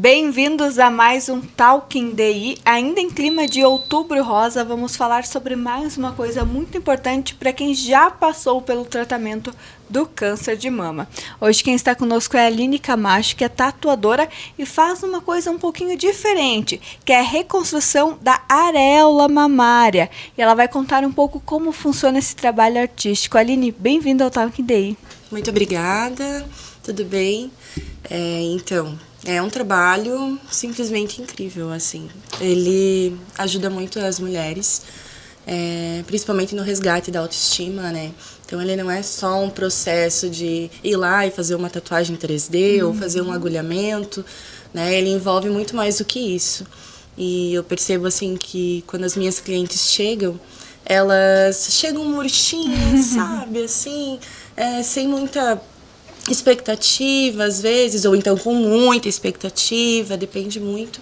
Bem-vindos a mais um Talking DI. Ainda em clima de outubro rosa, vamos falar sobre mais uma coisa muito importante para quem já passou pelo tratamento do câncer de mama. Hoje quem está conosco é a Aline Camacho, que é tatuadora e faz uma coisa um pouquinho diferente, que é a reconstrução da areola mamária. E ela vai contar um pouco como funciona esse trabalho artístico. Aline, bem-vinda ao Talking DI. Muito obrigada, tudo bem? Então, é um trabalho simplesmente incrível, assim. Ele ajuda muito as mulheres, principalmente no resgate da autoestima, né? Então, ele não é só um processo de ir lá e fazer uma tatuagem 3D ou fazer um agulhamento, né? Ele envolve muito mais do que isso. E eu percebo, assim, que quando as minhas clientes chegam, elas chegam murchinhas, sabe? Assim, sem muita expectativa, às vezes, ou então com muita expectativa, depende muito.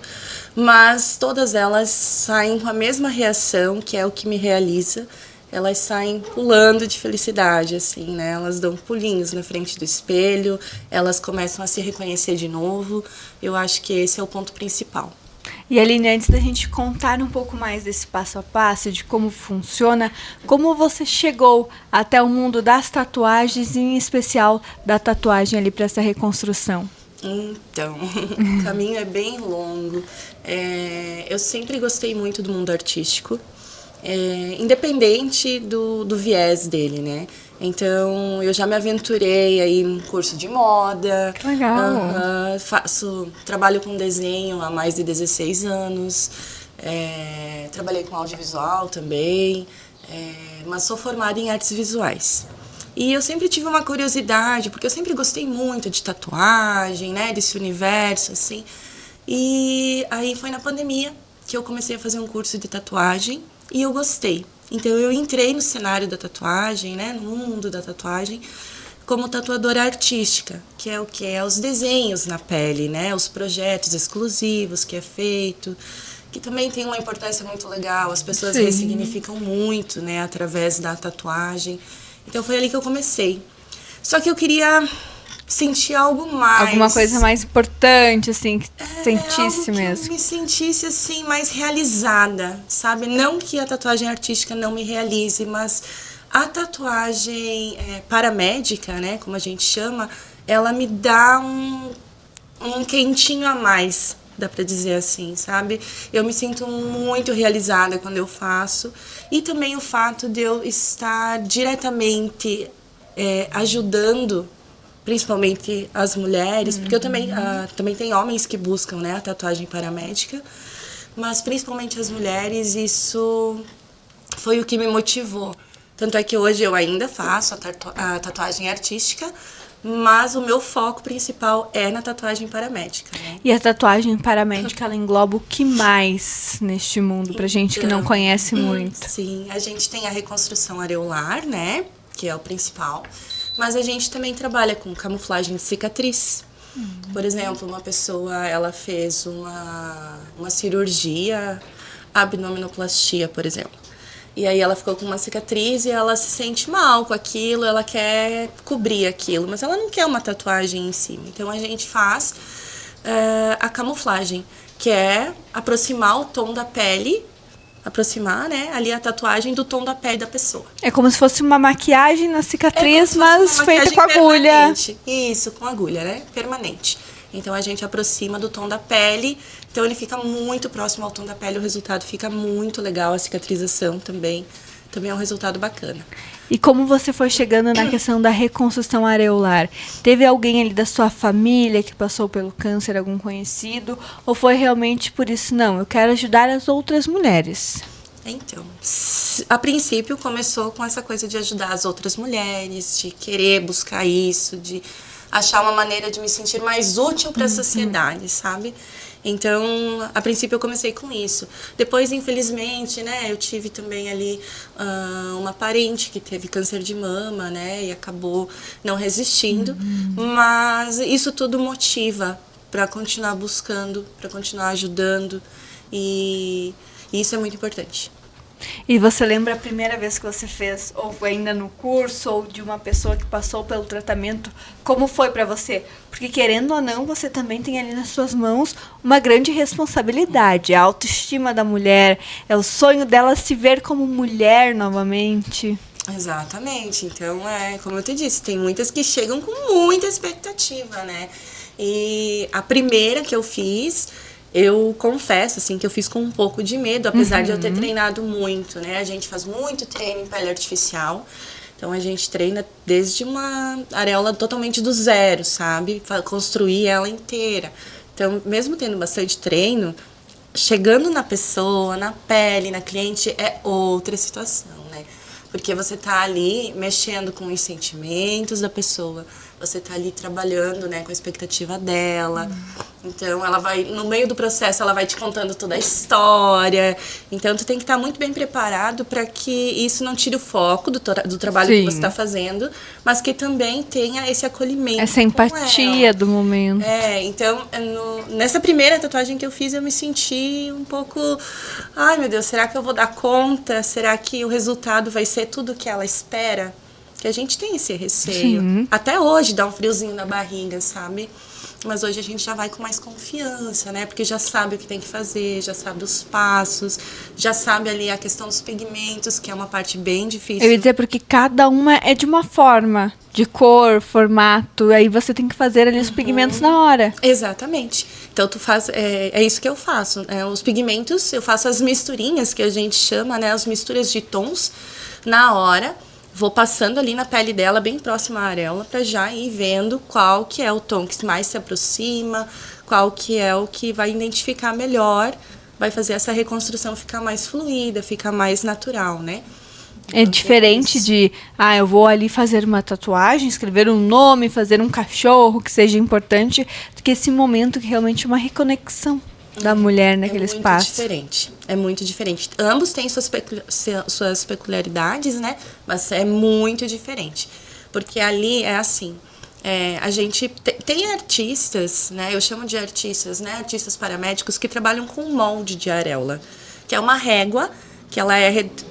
Mas todas elas saem com a mesma reação, que é o que me realiza. Elas saem pulando de felicidade, assim, né? Elas dão pulinhos na frente do espelho, elas começam a se reconhecer de novo. Eu acho que esse é o ponto principal. E Aline, antes da gente contar um pouco mais desse passo a passo, de como funciona, como você chegou até o mundo das tatuagens, e em especial da tatuagem ali para essa reconstrução? Então, o caminho é bem longo. Eu sempre gostei muito do mundo artístico, independente do viés dele, né? Então, eu já me aventurei aí em curso de moda. Que legal! Trabalho com desenho há mais de 16 anos. Trabalhei com audiovisual também. Mas sou formada em artes visuais. E eu sempre tive uma curiosidade, porque eu sempre gostei muito de tatuagem, né? Desse universo, assim. E aí foi na pandemia que eu comecei a fazer um curso de tatuagem e eu gostei. Então, eu entrei no cenário da tatuagem, né, no mundo da tatuagem, como tatuadora artística, que é o que? É os desenhos na pele, né, os projetos exclusivos que é feito, que também tem uma importância muito legal, as pessoas ressignificam muito, né, através da tatuagem. Então, foi ali que eu comecei. Só que eu queria sentir algo mais. Alguma coisa mais importante, assim, que sentisse mesmo. Que me sentisse, assim, mais realizada, sabe? Não que a tatuagem artística não me realize, mas a tatuagem paramédica, né, como a gente chama, ela me dá um quentinho a mais, dá pra dizer assim, sabe? Eu me sinto muito realizada quando eu faço. E também o fato de eu estar diretamente ajudando principalmente as mulheres, porque eu também tem homens que buscam, né, a tatuagem paramédica, mas principalmente as mulheres, isso foi o que me motivou. Tanto é que hoje eu ainda faço a tatuagem artística, mas o meu foco principal é na tatuagem paramédica, né? E a tatuagem paramédica, ela engloba o que mais neste mundo, pra gente que não conhece muito? Sim, a gente tem a reconstrução areolar, né, que é o principal. Mas a gente também trabalha com camuflagem de cicatriz. Por exemplo, uma pessoa, ela fez uma cirurgia, abdominoplastia, por exemplo. E aí ela ficou com uma cicatriz e ela se sente mal com aquilo, ela quer cobrir aquilo, mas ela não quer uma tatuagem em cima. Então, a gente faz a camuflagem, que é aproximar o tom da pele, né, ali a tatuagem do tom da pele da pessoa. É como se fosse uma maquiagem na cicatriz, mas feita com agulha. Permanente. Isso, com agulha, né? Permanente. Então, a gente aproxima do tom da pele, então ele fica muito próximo ao tom da pele, o resultado fica muito legal, a cicatrização também é um resultado bacana. E como você foi chegando na questão da reconstrução areolar? Teve alguém ali da sua família que passou pelo câncer, algum conhecido? Ou foi realmente por isso, não, eu quero ajudar as outras mulheres? Então, a princípio começou com essa coisa de ajudar as outras mulheres, de querer buscar isso, de achar uma maneira de me sentir mais útil para a sociedade, sabe? Então, a princípio eu comecei com isso. Depois, infelizmente, né, eu tive também ali uma parente que teve câncer de mama, né, e acabou não resistindo. Mas isso tudo motiva para continuar buscando, para continuar ajudando, e isso é muito importante. E você lembra a primeira vez que você fez, ou ainda no curso, ou de uma pessoa que passou pelo tratamento, como foi pra você? Porque querendo ou não, você também tem ali nas suas mãos uma grande responsabilidade. A autoestima da mulher, é o sonho dela se ver como mulher novamente. Exatamente. Então, como eu te disse, tem muitas que chegam com muita expectativa, né? E a primeira que eu fiz, eu confesso, assim, que eu fiz com um pouco de medo, apesar de eu ter treinado muito, né? A gente faz muito treino em pele artificial. Então, a gente treina desde uma areola totalmente do zero, sabe? Construir ela inteira. Então, mesmo tendo bastante treino, chegando na pessoa, na pele, na cliente, é outra situação, né? Porque você tá ali mexendo com os sentimentos da pessoa, você tá ali trabalhando, né, com a expectativa dela. Então, ela vai, no meio do processo, ela vai te contando toda a história. Então, tu tem que estar muito bem preparado para que isso não tire o foco do trabalho que você está fazendo, mas que também tenha esse acolhimento. Essa empatia do momento. Então, nessa primeira tatuagem que eu fiz, eu me senti um pouco... Ai, meu Deus, será que eu vou dar conta? Será que o resultado vai ser tudo que ela espera? Que a gente tem esse receio. Sim. Até hoje dá um friozinho na barriga, sabe? Mas hoje a gente já vai com mais confiança, né? Porque já sabe o que tem que fazer, já sabe os passos, já sabe ali a questão dos pigmentos, que é uma parte bem difícil. Eu ia dizer porque cada uma é de uma forma, de cor, formato, aí você tem que fazer ali os pigmentos na hora. Exatamente. Então tu faz, é isso que eu faço. Os pigmentos, eu faço as misturinhas que a gente chama, né? As misturas de tons na hora. Vou passando ali na pele dela, bem próxima à areola, para já ir vendo qual que é o tom que mais se aproxima, qual que é o que vai identificar melhor, vai fazer essa reconstrução ficar mais fluida, ficar mais natural, né? É diferente de, eu vou ali fazer uma tatuagem, escrever um nome, fazer um cachorro, que seja importante, do que esse momento que realmente é uma reconexão da mulher naquele espaço. É muito diferente. Ambos têm suas peculiaridades, né? Mas é muito diferente. Porque ali é assim, a gente tem artistas, né? Eu chamo de artistas, né? Artistas paramédicos que trabalham com molde de areola, que é uma régua, que ela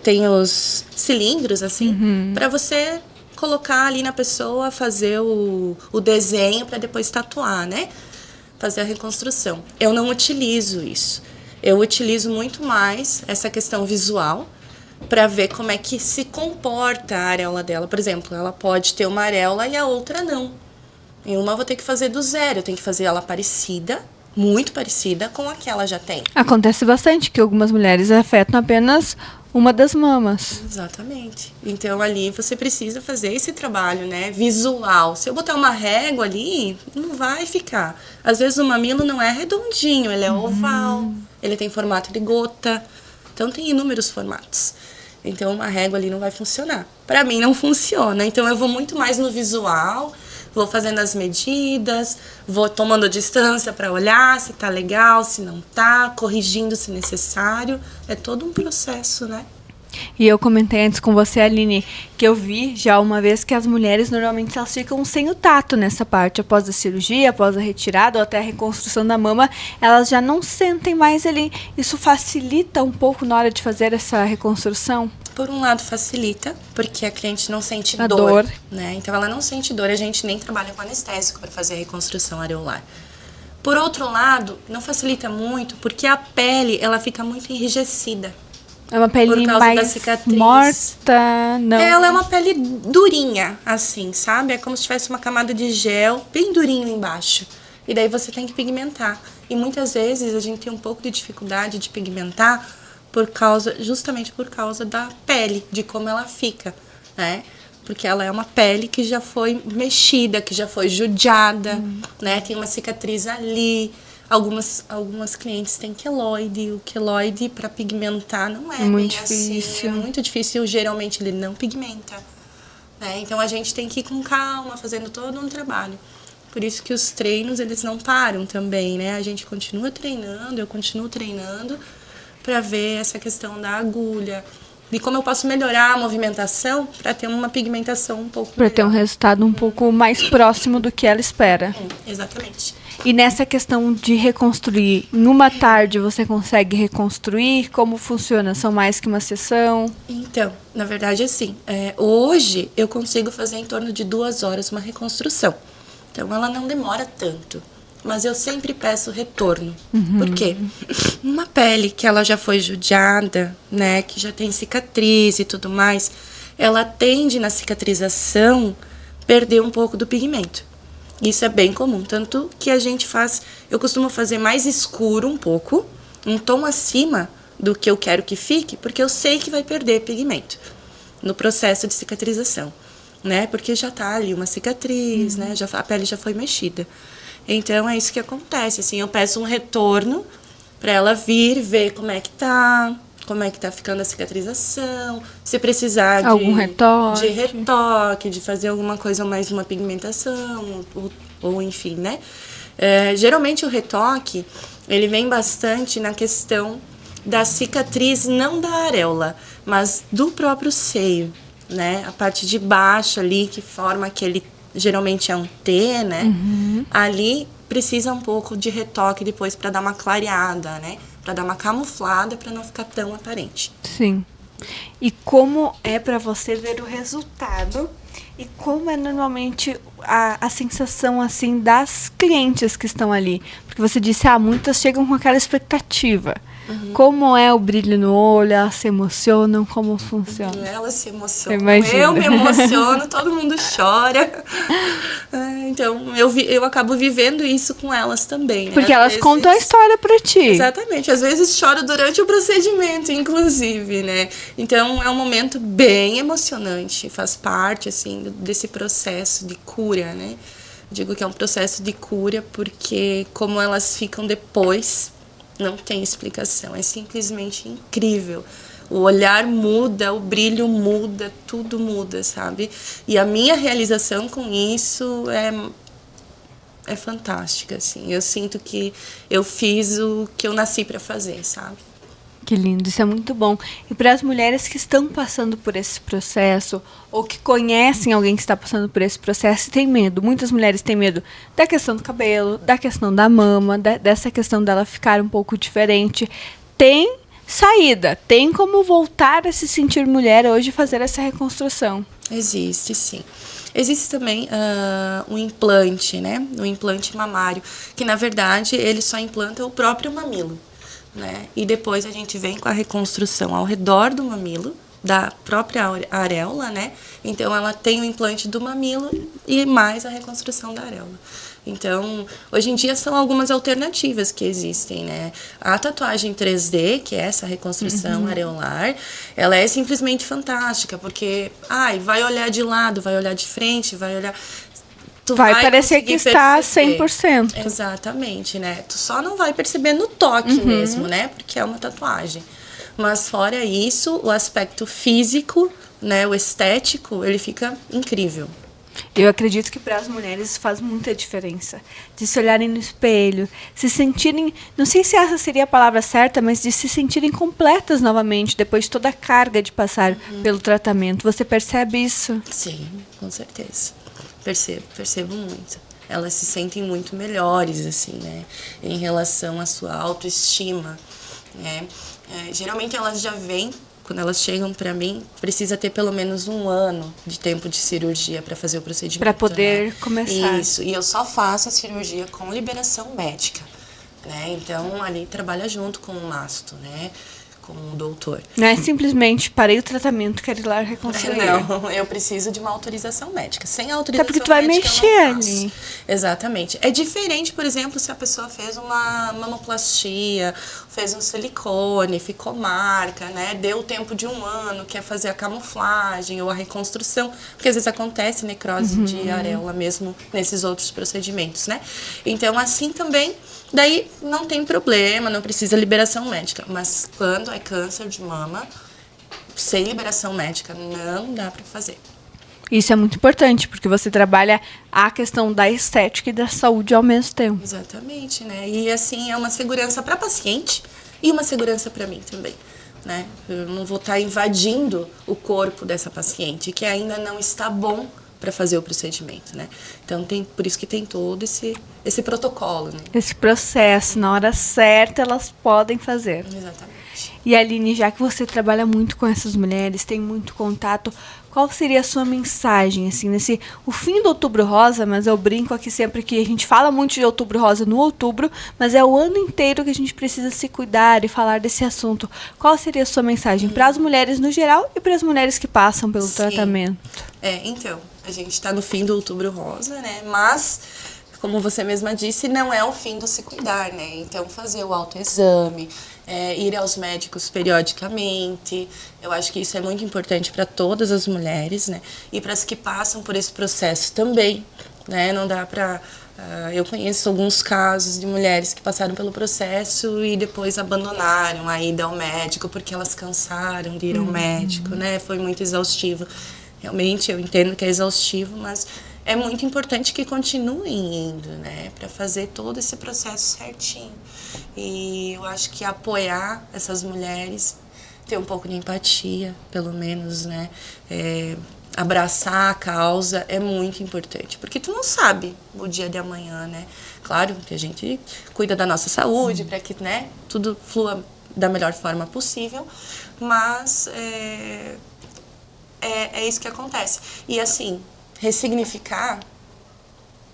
tem os cilindros, assim, para você colocar ali na pessoa, fazer o desenho para depois tatuar, né? Fazer a reconstrução. Eu não utilizo isso. Eu utilizo muito mais essa questão visual para ver como é que se comporta a areola dela. Por exemplo, ela pode ter uma areola e a outra não. Em uma eu vou ter que fazer do zero. Eu tenho que fazer ela parecida, muito parecida com a que ela já tem. Acontece bastante que algumas mulheres afetam apenas uma das mamas. Exatamente. Então, ali você precisa fazer esse trabalho, né, visual. Se eu botar uma régua ali, não vai ficar. Às vezes o mamilo não é redondinho, ele é oval, ele tem formato de gota. Então, tem inúmeros formatos. Então, uma régua ali não vai funcionar. Para mim, não funciona. Então, eu vou muito mais no visual, vou fazendo as medidas, vou tomando distância para olhar se tá legal, se não tá, corrigindo se necessário. É todo um processo, né? E eu comentei antes com você, Aline, que eu vi já uma vez que as mulheres normalmente elas ficam sem o tato nessa parte. Após a cirurgia, após a retirada ou até a reconstrução da mama, elas já não sentem mais ali. Isso facilita um pouco na hora de fazer essa reconstrução? Por um lado facilita, porque a cliente não sente dor, né? Então ela não sente dor, a gente nem trabalha com anestésico para fazer a reconstrução areolar. Por outro lado, não facilita muito, porque a pele ela fica muito enrijecida. É uma pele mais morta, não? Ela é uma pele durinha, assim, sabe? É como se tivesse uma camada de gel bem durinho embaixo. E daí você tem que pigmentar. E muitas vezes a gente tem um pouco de dificuldade de pigmentar justamente por causa da pele, de como ela fica, né? Porque ela é uma pele que já foi mexida, que já foi judiada, né? Tem uma cicatriz ali. Algumas clientes têm queloide. O queloide para pigmentar não é muito bem difícil. Assim. É muito difícil. Geralmente ele não pigmenta, né? Então a gente tem que ir com calma, fazendo todo um trabalho. Por isso que os treinos eles não param também, né? A gente continua treinando, eu continuo treinando para ver essa questão da agulha, de como eu posso melhorar a movimentação para ter uma pigmentação um pouco Para ter um melhor. resultado um pouco mais próximo do que ela espera. Exatamente. E nessa questão de reconstruir, em uma tarde você consegue reconstruir? Como funciona? São mais que uma sessão? Então, na verdade, assim, hoje eu consigo fazer em torno de 2 horas uma reconstrução. Então, ela não demora tanto. Mas eu sempre peço retorno. Por quê? Uma pele que ela já foi judiada, né, que já tem cicatriz e tudo mais, ela tende na cicatrização perder um pouco do pigmento. Isso é bem comum, tanto que a gente faz, eu costumo fazer mais escuro um pouco, um tom acima do que eu quero que fique, porque eu sei que vai perder pigmento no processo de cicatrização, né? Porque já tá ali uma cicatriz, né? A pele já foi mexida. Então é isso que acontece, assim, eu peço um retorno para ela vir ver como é que tá ficando a cicatrização, se precisar Algum retoque. de retoque, de fazer alguma coisa mais, uma pigmentação, ou enfim, né? Geralmente o retoque, ele vem bastante na questão da cicatriz, não da areola, mas do próprio seio, né? A parte de baixo ali, que forma aquele, geralmente é um T, né? Ali precisa um pouco de retoque depois para dar uma clareada, né? Para dar uma camuflada, para não ficar tão aparente. Sim. E como é para você ver o resultado? E como é normalmente a sensação, assim, das clientes que estão ali? Porque você disse, muitas chegam com aquela expectativa. Como é o brilho no olho? Elas se emocionam? Como funciona? Elas se emocionam. Imagina. Eu me emociono, todo mundo chora. Então, eu acabo vivendo isso com elas também, né? Porque elas contam a história pra ti. Exatamente. Às vezes choro durante o procedimento, inclusive, né? Então, é um momento bem emocionante. Faz parte, assim, desse processo de cura, né? Digo que é um processo de cura porque como elas ficam depois, não tem explicação. É simplesmente incrível. O olhar muda, o brilho muda, tudo muda, sabe? E a minha realização com isso é fantástica, assim. Eu sinto que eu fiz o que eu nasci para fazer, sabe? Que lindo, isso é muito bom. E para as mulheres que estão passando por esse processo, ou que conhecem alguém que está passando por esse processo e tem medo, muitas mulheres têm medo da questão do cabelo, da questão da mama, dessa questão dela ficar um pouco diferente. Tem saída, tem como voltar a se sentir mulher hoje e fazer essa reconstrução. Existe, sim. Existe também um implante, né? Um implante mamário, que na verdade ele só implanta o próprio mamilo, né? E depois a gente vem com a reconstrução ao redor do mamilo, da própria areola, né? Então ela tem o implante do mamilo e mais a reconstrução da areola. Então, hoje em dia são algumas alternativas que existem, né? A tatuagem 3D, que é essa reconstrução areolar, ela é simplesmente fantástica, porque vai olhar de lado, vai olhar de frente, vai olhar... Tu vai parecer que está perceber. 100%. Exatamente, né? Tu só não vai perceber no toque mesmo, né? Porque é uma tatuagem. Mas fora isso, o aspecto físico, né? O estético, ele fica incrível. Eu acredito que para as mulheres faz muita diferença. De se olharem no espelho, se sentirem... Não sei se essa seria a palavra certa, mas de se sentirem completas novamente, depois de toda a carga de passar pelo tratamento. Você percebe isso? Sim, com certeza. Percebo muito. Elas se sentem muito melhores, assim, né? Em relação à sua autoestima, né? Geralmente elas já vêm, quando elas chegam para mim, precisa ter pelo menos 1 ano de tempo de cirurgia para fazer o procedimento. Para poder né? começar. Isso, e eu só faço a cirurgia com liberação médica, né? Então, ali trabalha junto com o masto, né? Com o doutor. Não é simplesmente parei o tratamento, quero ir lá reconstruir. Não, eu preciso de uma autorização médica. Sem autorização porque tu vai médica mexer eu não faço. ali. Exatamente. É diferente, por exemplo, se a pessoa fez uma mamoplastia, fez um silicone, ficou marca, né? Deu o tempo de 1 ano, quer fazer a camuflagem ou a reconstrução, porque às vezes acontece necrose de areola mesmo nesses outros procedimentos, né? Então, assim também, daí não tem problema, não precisa liberação médica. Mas quando é câncer de mama, sem liberação médica, não dá para fazer. Isso é muito importante, porque você trabalha a questão da estética e da saúde ao mesmo tempo. Exatamente, né? E assim, é uma segurança para paciente e uma segurança para mim também. né? Eu não vou estar invadindo o corpo dessa paciente que ainda não está bom para fazer o procedimento, né? Então, por isso que tem todo esse protocolo, né? Esse processo, na hora certa, elas podem fazer. Exatamente. E Aline, já que você trabalha muito com essas mulheres, tem muito contato, qual seria a sua mensagem, assim, o fim do Outubro Rosa, mas eu brinco aqui sempre que a gente fala muito de Outubro Rosa no outubro, mas é o ano inteiro que a gente precisa se cuidar e falar desse assunto. Qual seria a sua mensagem para as mulheres no geral e para as mulheres que passam pelo tratamento? Então, a gente está no fim do Outubro Rosa, né, mas como você mesma disse, não é o fim do se cuidar, né? Então, fazer o autoexame, ir aos médicos periodicamente, eu acho que isso é muito importante para todas as mulheres, né? E para as que passam por esse processo também, né? Não dá para... eu conheço alguns casos de mulheres que passaram pelo processo e depois abandonaram a ida ao médico porque elas cansaram de ir ao médico, né? Foi muito exaustivo. Realmente, eu entendo que é exaustivo, mas é muito importante que continuem indo, né, para fazer todo esse processo certinho. E eu acho que apoiar essas mulheres, ter um pouco de empatia, pelo menos, né, abraçar a causa é muito importante, porque tu não sabe o dia de amanhã, né. Claro que a gente cuida da nossa saúde para que, né, tudo flua da melhor forma possível, mas é isso que acontece. E assim, ressignificar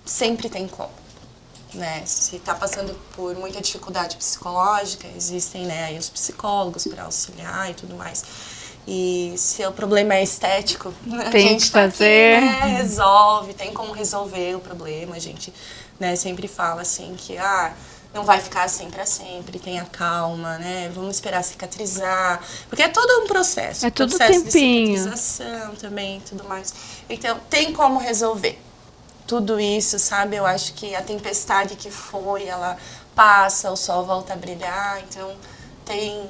sempre tem como, né? Se está passando por muita dificuldade psicológica, existem, né, aí os psicólogos para auxiliar e tudo mais. E se o problema é estético, a gente tá fazer aqui, né, resolve, tem como resolver o problema. A gente, né, sempre fala assim que não vai ficar assim para sempre, tenha calma, né? Vamos esperar cicatrizar, porque é todo um processo. É tudo processo tempinho. De cicatrização também, tudo mais. Então, tem como resolver tudo isso, sabe? Eu acho que a tempestade que foi, ela passa, o sol volta a brilhar. Então, tem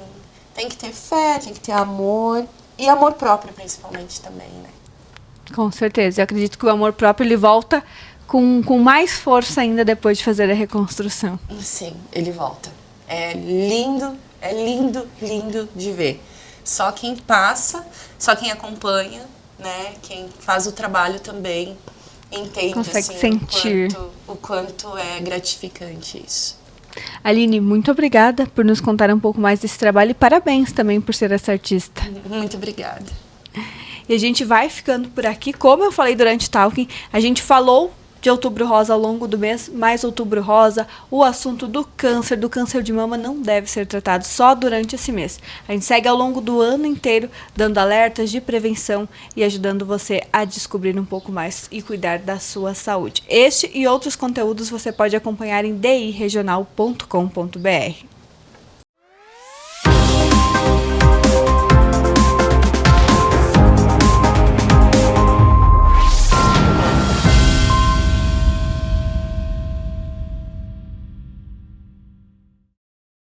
que ter fé, tem que ter amor e amor próprio, principalmente, também, né? Com certeza. Eu acredito que o amor próprio, ele volta com mais força ainda depois de fazer a reconstrução. Sim, ele volta. É lindo, lindo de ver. Só quem passa, só quem acompanha, né, quem faz o trabalho também entende, consegue assim, sentir o quanto é gratificante isso. Aline, muito obrigada por nos contar um pouco mais desse trabalho e parabéns também por ser essa artista. Muito obrigada. E a gente vai ficando por aqui. Como eu falei durante o Talking, a gente falou de Outubro Rosa ao longo do mês, mas Outubro Rosa, o assunto do câncer de mama não deve ser tratado só durante esse mês. A gente segue ao longo do ano inteiro dando alertas de prevenção e ajudando você a descobrir um pouco mais e cuidar da sua saúde. Este e outros conteúdos você pode acompanhar em diregional.com.br.